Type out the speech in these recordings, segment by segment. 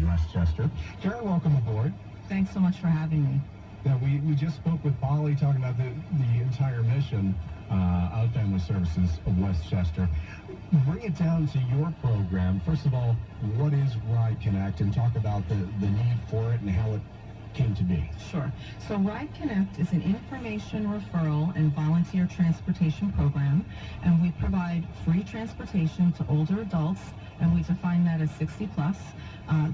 in Westchester. Karen, welcome aboard. Thanks so much for having me. Now, we just spoke with Polly talking about the entire mission of Family Services of Westchester. Bring it down to your program. First of all, what is Rideconnect, and talk about the need for it and how it came to be. Sure. So Rideconnect is an information referral and volunteer transportation program, and we provide free transportation to older adults, and we define that as 60 plus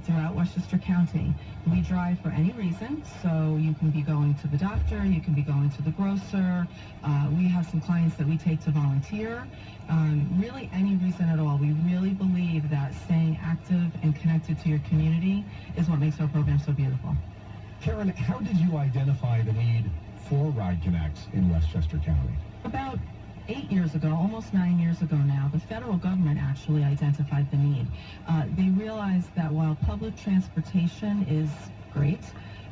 throughout Westchester County. We drive for any reason, so you can be going to the doctor, you can be going to the grocer. We have some clients that we take to volunteer. Really any reason at all. We really believe that staying active and connected to your community is what makes our program so beautiful. Karen, how did you identify the need for Rideconnect in Westchester County? About 8 years ago, almost 9 years ago now, the federal government actually identified the need. They realized that while public transportation is great,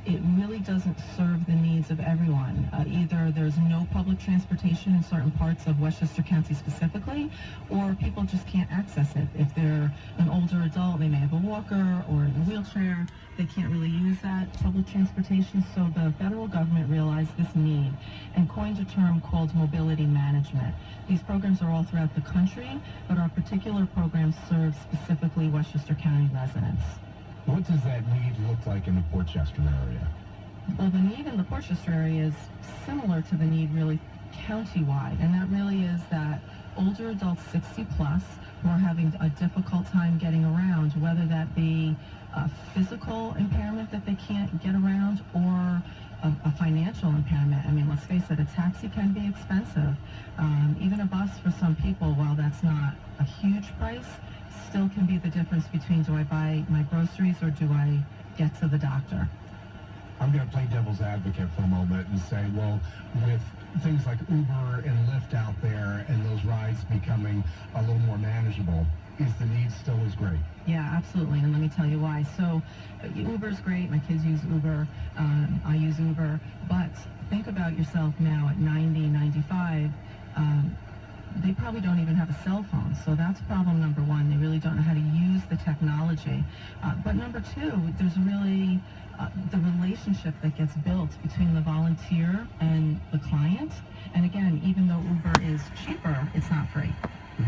it really doesn't serve the needs of everyone. Either there's no public transportation in certain parts of Westchester County specifically, or people just can't access it. If they're an older adult, they may have a walker or in a wheelchair. They can't really use that public transportation, so the federal government realized this need and coined a term called mobility management. These programs are all throughout the country, but our particular program serves specifically Westchester County residents. What does that need look like in the Portchester area? Well, the need in the Portchester area is similar to the need really countywide, and that really is that older adults 60 plus who are having a difficult time getting around, whether that be a physical impairment that they can't get around or a financial impairment. I mean, let's face it, a taxi can be expensive. Even a bus for some people, while that's not a huge price, still can be the difference between do I buy my groceries or do I get to the doctor. I'm going to play devil's advocate for a moment and say, well, with things like Uber and Lyft out there and those rides becoming a little more manageable, is the need still as great? Yeah, absolutely, and let me tell you why. So Uber's great. My kids use Uber. I use Uber. But think about yourself now at 90, 95. They probably don't even have a cell phone. So that's problem number one. They really don't know how to use the technology. But number two, there's really the relationship that gets built between the volunteer and the client. And again, even though Uber is cheaper, it's not free.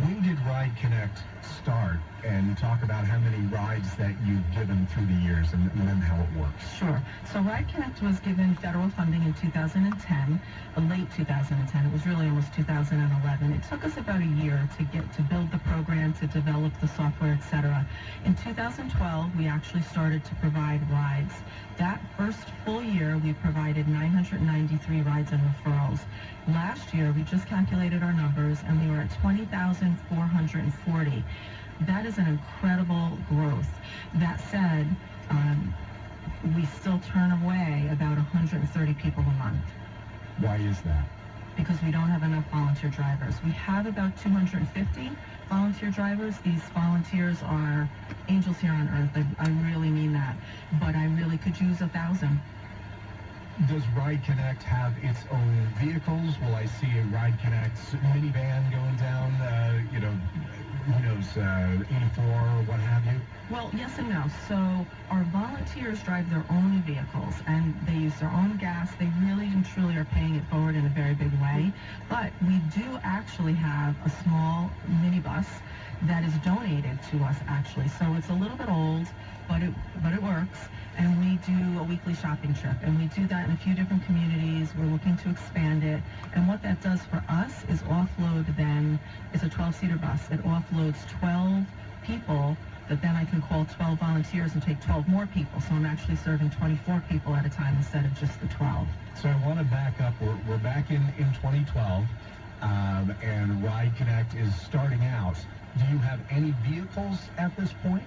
When did Rideconnect start, and talk about how many rides that you've given through the years and then how it works? Sure. So Rideconnect was given federal funding in 2010, late 2010. It was really almost 2011. It took us about a year to build the program, to develop the software, etc. In 2012, we actually started to provide rides. That first full year, we provided 993 rides and referrals. Last year, we just calculated our numbers, and we were at 20,440. That is an incredible growth. That said, we still turn away about 130 people a month. Why is that? Because we don't have enough volunteer drivers. We have about 250 volunteer drivers. These volunteers are angels here on earth. I really mean that. But I really could use 1,000. Does Rideconnect have its own vehicles? Will I see a Rideconnect minivan going down, who knows, 84 or what have you? Well, yes and no. So our volunteers drive their own vehicles, and they use their own gas. They really and truly are paying it forward in a very big way. But we do actually have a small minibus that is donated to us, actually. So it's a little bit old, but it works. And we do a weekly shopping trip, and we do that in a few different communities. We're looking to expand it. And what that does for us is offload then, it's a 12-seater bus. It offloads 12 people that then I can call 12 volunteers and take 12 more people. So I'm actually serving 24 people at a time instead of just the 12. So I want to back up. We're back in 2012, and Rideconnect is starting out. Do you have any vehicles at this point?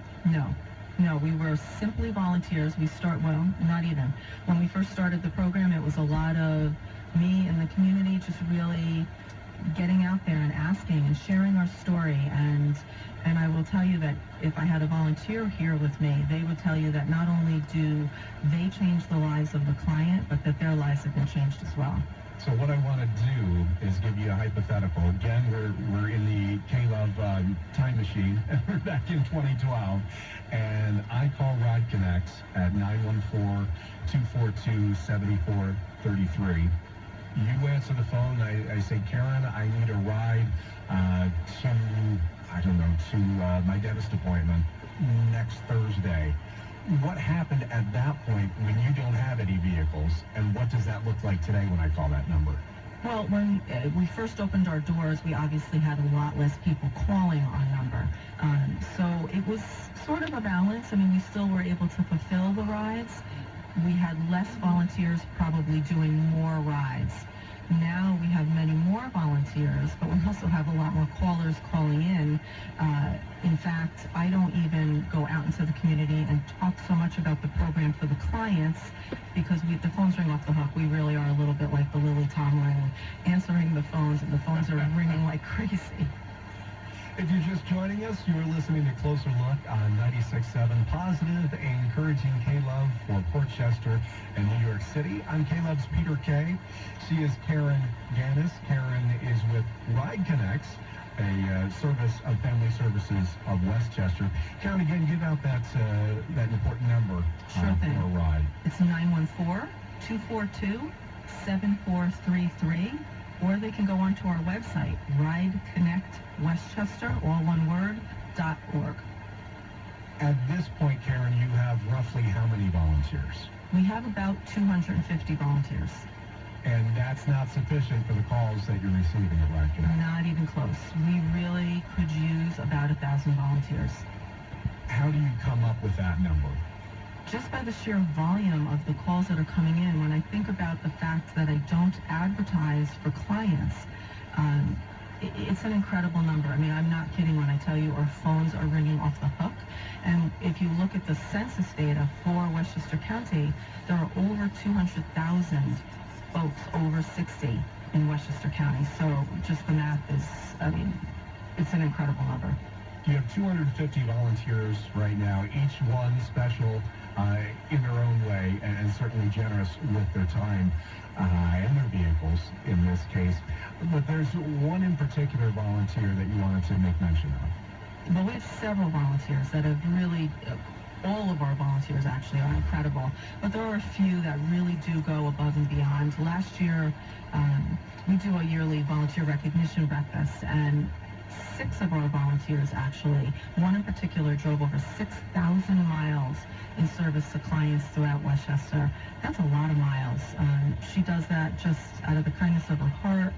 No, we were simply volunteers. Not even. When we first started the program, it was a lot of me and the community just really getting out there and asking and sharing our story. And I will tell you that if I had a volunteer here with me, they would tell you that not only do they change the lives of the client, but that their lives have been changed as well. So what I want to do is give you a hypothetical. Again, we're in the K-Love time machine, and we're back in 2012, and I call Rideconnect at 914-242-7433. You answer the phone. I say, Karen, I need a ride to, I don't know, to my dentist appointment next Thursday. What happened at that point when you don't have any vehicles, and what does that look like today when I call that number? Well, when we first opened our doors, we obviously had a lot less people calling our number. So it was sort of a balance. I mean, we still were able to fulfill the rides. We had less volunteers probably doing more rides. Now we have many more volunteers, but we also have a lot more callers calling in. In fact, I don't even go out into the community and talk so much about the program for the clients because the phones ring off the hook. We really are a little bit like the Lily Tomlin, answering the phones, and the phones are ringing like crazy. If you're just joining us, you are listening to Closer Look on 96.7 Positive, encouraging K-Love for Portchester and New York City. I'm K-Love's Peter K. She is Karen Ganis. Karen is with Rideconnect, a service of Family Services of Westchester. Karen, again, give out that important number Sure thing. for a ride. It's 914-242-7433. Or they can go onto our website, rideconnectwestchester, all one word, .org. At this point, Karen, you have roughly how many volunteers? We have about 250 volunteers. And that's not sufficient for the calls that you're receiving at Rideconnect. Not even close. We really could use about 1,000 volunteers. How do you come up with that number? Just by the sheer volume of the calls that are coming in, when I think about the fact that I don't advertise for clients, it's an incredible number. I mean, I'm not kidding when I tell you our phones are ringing off the hook. And if you look at the census data for Westchester County, there are over 200,000 folks over 60 in Westchester County. So just the math is, I mean, it's an incredible number. You have 250 volunteers right now, each one special in their own way, and certainly generous with their time and their vehicles in this case. But there's one in particular volunteer that you wanted to make mention of. Well, we have several volunteers that have really, all of our volunteers actually are incredible, but there are a few that really do go above and beyond. Last year, we do a yearly volunteer recognition breakfast, and 6 of our volunteers actually, one in particular, drove over 6,000 miles in service to clients throughout Westchester. That's a lot of miles. She does that just out of the kindness of her heart.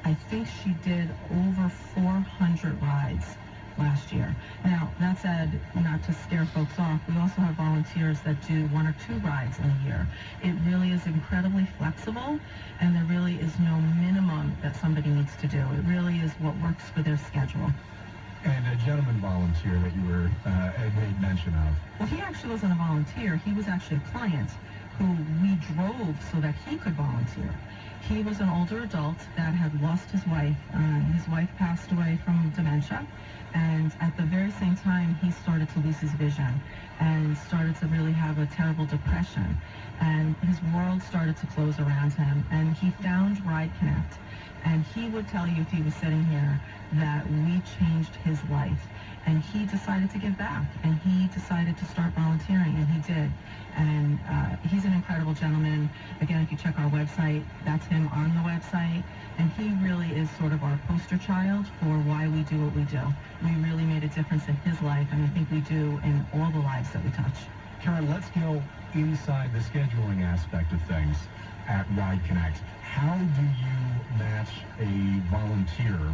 I think she did over 400 rides last year. Now, that said, not to scare folks off, we also have volunteers that do 1 or 2 rides in a year. It really is incredibly flexible, and there really is no minimum that somebody needs to do. It really is what works for their schedule. And a gentleman volunteer that you had made mention of. Well, he actually wasn't a volunteer. He was actually a client who we drove so that he could volunteer. He was an older adult that had lost his wife. His wife passed away from dementia, and at the very same time, he started to lose his vision and started to really have a terrible depression. And his world started to close around him, and he found Rideconnect. And he would tell you if he was sitting here that we changed his life. And he decided to give back, and he decided to start volunteering, and he did. And he's an incredible gentleman. Again, if you check our website, that's him on the website. And he really is sort of our poster child for why we do what we do. We really made a difference in his life, and I think we do in all the lives that we touch. Karen, let's go inside the scheduling aspect of things at Rideconnect. How do you match a volunteer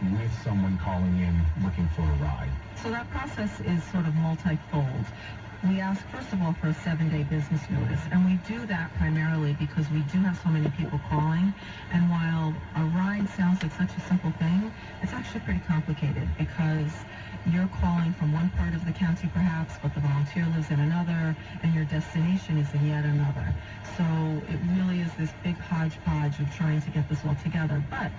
with someone calling in looking for a ride? So that process is sort of multifold. We ask, first of all, for a 7-day business notice, and we do that primarily because we do have so many people calling, and while a ride sounds like such a simple thing, it's actually pretty complicated because you're calling from one part of the county perhaps, but the volunteer lives in another, and your destination is in yet another. So it really is this big hodgepodge of trying to get this all together. But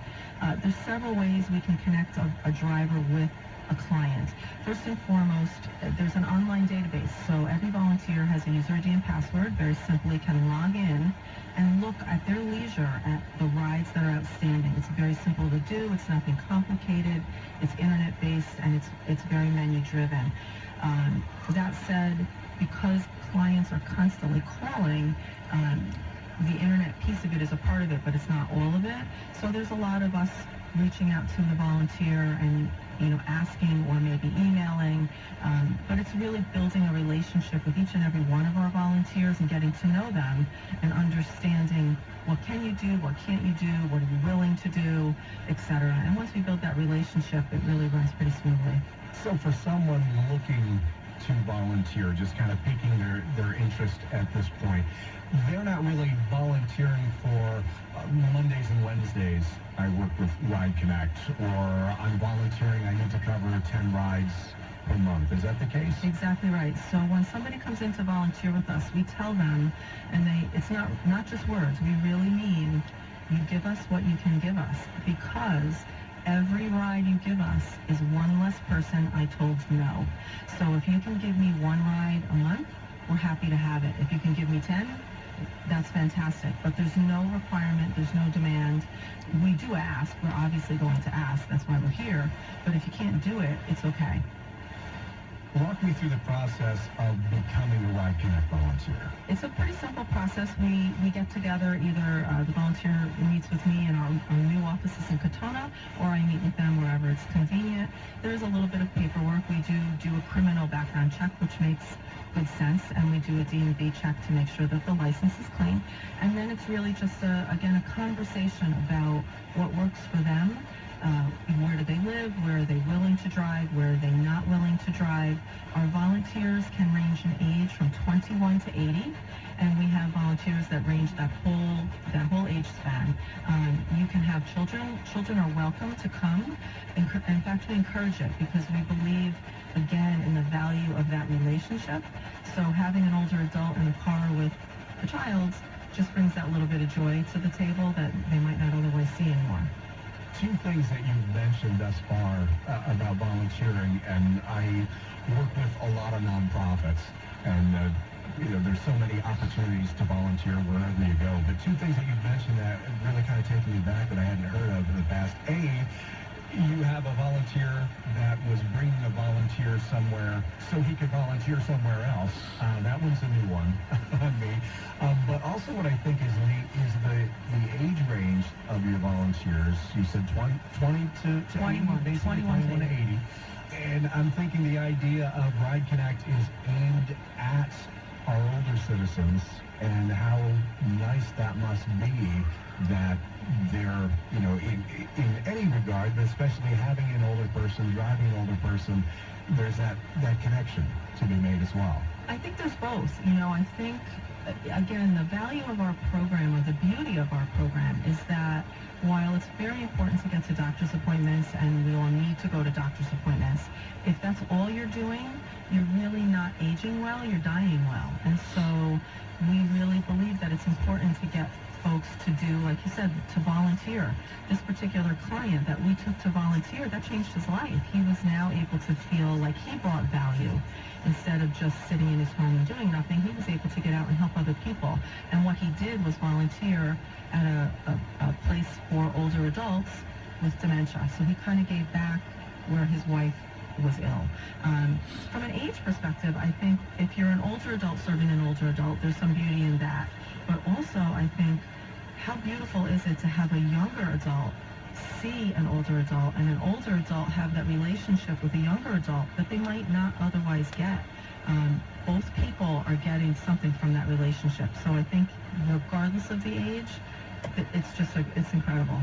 there's several ways we can connect a driver with a client. First and foremost, there's an online database. So every volunteer has a user ID and password, very simply can log in and look at their leisure at the rides that are outstanding. It's very simple to do. It's nothing complicated. It's internet-based, and it's very menu-driven. That said, because clients are constantly calling, the internet piece of it is a part of it, but it's not all of it. So there's a lot of us reaching out to the volunteer and asking or maybe emailing, but it's really building a relationship with each and every one of our volunteers and getting to know them and understanding what can you do, what can't you do, what are you willing to do, etc. And once we build that relationship, it really runs pretty smoothly. So for someone looking to volunteer, just kind of piquing their interest at this point, they're not really volunteering for Mondays and Wednesdays. I work with Rideconnect, or I'm volunteering, I need to cover 10 rides per month. Is that the case? Exactly right. So when somebody comes in to volunteer with us, we tell them, and it's not just words, we really mean you give us what you can give us, because every ride you give us is one less person I told no. So if you can give me one ride a month, we're happy to have it. If you can give me 10, that's fantastic. But there's no requirement, there's no demand. We do ask, we're obviously going to ask, that's why we're here. But if you can't do it, it's okay. Walk me through the process of becoming a Rideconnect volunteer. It's a pretty simple process. We get together, either the volunteer meets with me in our new offices in Katona, or I meet with them wherever it's convenient. There's a little bit of paperwork. We do a criminal background check, which makes good sense, and we do a DMV check to make sure that the license is clean. And then it's really just, a conversation about what works for them. Where do they live? Where are they willing to drive? Where are they not willing to drive? Our volunteers can range in age from 21 to 80, and we have volunteers that range that whole age span. You can have children. Children are welcome to come. In fact, we encourage it because we believe, again, in the value of that relationship. So having an older adult in the car with a child just brings that little bit of joy to the table that they might not otherwise see anymore. Two things that you've mentioned thus far about volunteering, and I work with a lot of nonprofits, and there's so many opportunities to volunteer wherever you go. But two things that you've mentioned that really kind of taken me back that I hadn't heard of in the past. You have a volunteer that was bringing a volunteer somewhere so he could volunteer somewhere else. That one's a new one on me. But also what I think is neat is the age range of your volunteers. You said 20 to 21, 80, basically 21 to 80. And I'm thinking the idea of Rideconnect is aimed at our older citizens, and how nice that must be that they're, in any regard, but especially having an older person, driving an older person, there's that connection to be made as well. I think there's both. I think, again, the value of our program, or the beauty of our program, is that while it's very important to get to doctor's appointments, and we all need to go to doctor's appointments, if that's all you're doing, you're really not aging well, you're dying well. And so we really believe that it's important to get folks to do, like you said, to volunteer. This particular client that we took to volunteer, that changed his life. He was now able to feel like he brought value. Instead of just sitting in his home and doing nothing, he was able to get out and help other people. And what he did was volunteer at a place for older adults with dementia. So he kind of gave back where his wife was ill. From an age perspective, I think if you're an older adult serving an older adult, there's some beauty in that. But also, I think, how beautiful is it to have a younger adult see an older adult, and an older adult have that relationship with a younger adult that they might not otherwise get. Both people are getting something from that relationship. So I think, regardless of the age, it's incredible.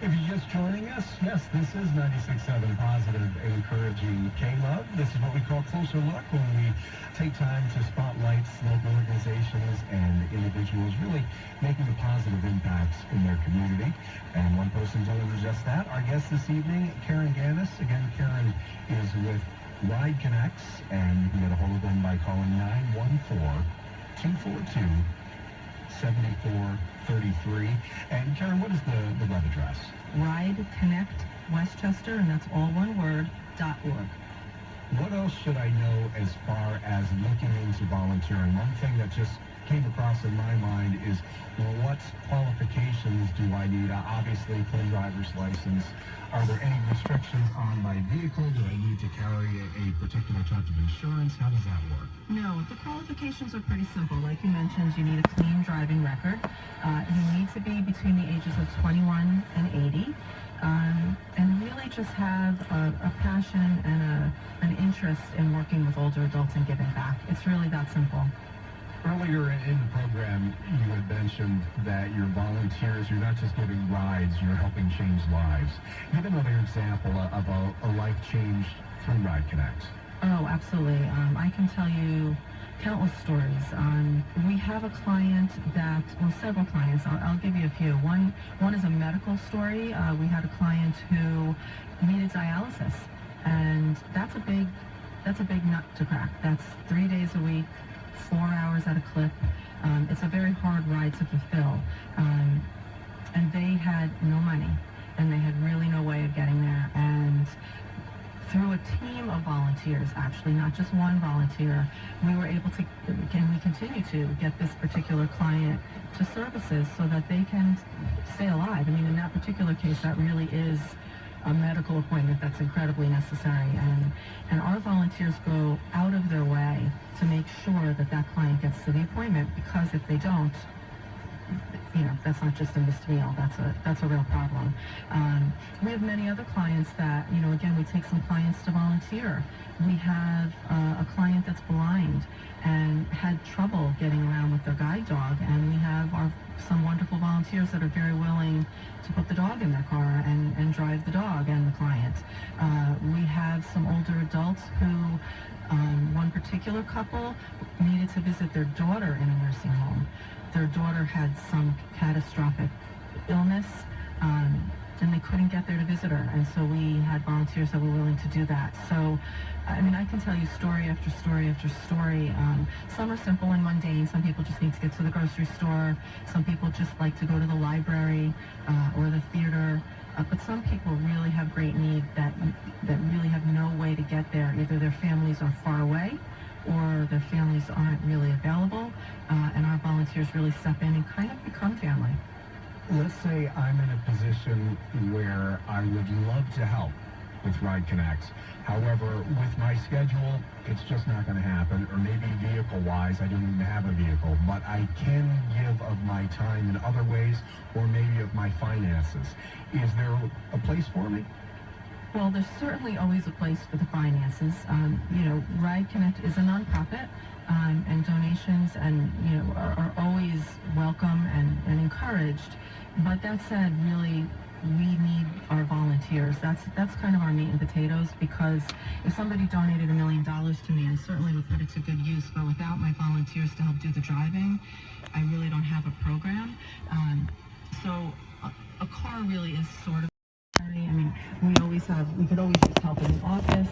If you're just joining us, yes, this is 96.7 Positive, Encouraging K-Love. This is what we call Closer Look, when we take time to spotlight local organizations and individuals really making a positive impact in their community. And one person doing just that, our guest this evening, Karen Gannis. Again, Karen is with Rideconnect, and you can get a hold of them by calling 914-242-7433. And Karen, what is the web address? Rideconnect Westchester, and that's all one word, .org. What else should I know as far as looking into volunteering? One thing that just came across in my mind is what qualifications do I need? Obviously, clean driver's license. Are there any restrictions on my vehicle? Do I need to carry a particular type of insurance? How does that work? No, the qualifications are pretty simple. Like you mentioned, you need a clean driving record. You need to be between the ages of 21 and 80. And really just have a passion and an interest in working with older adults and giving back. It's really that simple. Earlier in the program, you had mentioned that your volunteers, you're not just giving rides, you're helping change lives. Give another example of a life change through Rideconnect. Oh, absolutely. I can tell you countless stories. We have a client that, well, several clients. I'll give you a few. One is a medical story. We had a client who needed dialysis, and that's a big nut to crack. That's 3 days a week, 4 hours at a clip. It's a very hard ride to fulfill, and they had no money, and they had really no way of getting there. And through a team of volunteers, actually, not just one volunteer, we were able to, and we continue to, get this particular client to services so that they can stay alive. I mean, in that particular case, that really is a medical appointment that's incredibly necessary. And our volunteers go out of their way to make sure that that client gets to the appointment, because if they don't, that's not just a missed meal. That's a real problem. We have many other clients that, again, we take some clients to volunteer. We have a client that's blind and had trouble getting around with their guide dog, and we have some wonderful volunteers that are very willing to put the dog in their car and drive the dog and the client. We have some older adults who, one particular couple needed to visit their daughter in a nursing home. Their daughter had some catastrophic illness, and they couldn't get there to visit her. And so we had volunteers that were willing to do that. So, I mean, I can tell you story after story after story. Some are simple and mundane. Some people just need to get to the grocery store. Some people just like to go to the library or the theater. But some people really have great need that really have no way to get there. Either their families are far away, or their families aren't really available, and our volunteers really step in and kind of become family. Let's say I'm in a position where I would love to help with Rideconnect. However, with my schedule, it's just not going to happen, or maybe vehicle-wise, I don't even have a vehicle, but I can give of my time in other ways, or maybe of my finances. Is there a place for me? Well, there's certainly always a place for the finances. Rideconnect is a nonprofit, and donations are always welcome and encouraged. But that said, really, we need our volunteers. That's kind of our meat and potatoes, because if somebody donated $1 million to me, I certainly would put it to good use. But without my volunteers to help do the driving, I really don't have a program. So a car really is sort of, I mean, we could always use help in the office.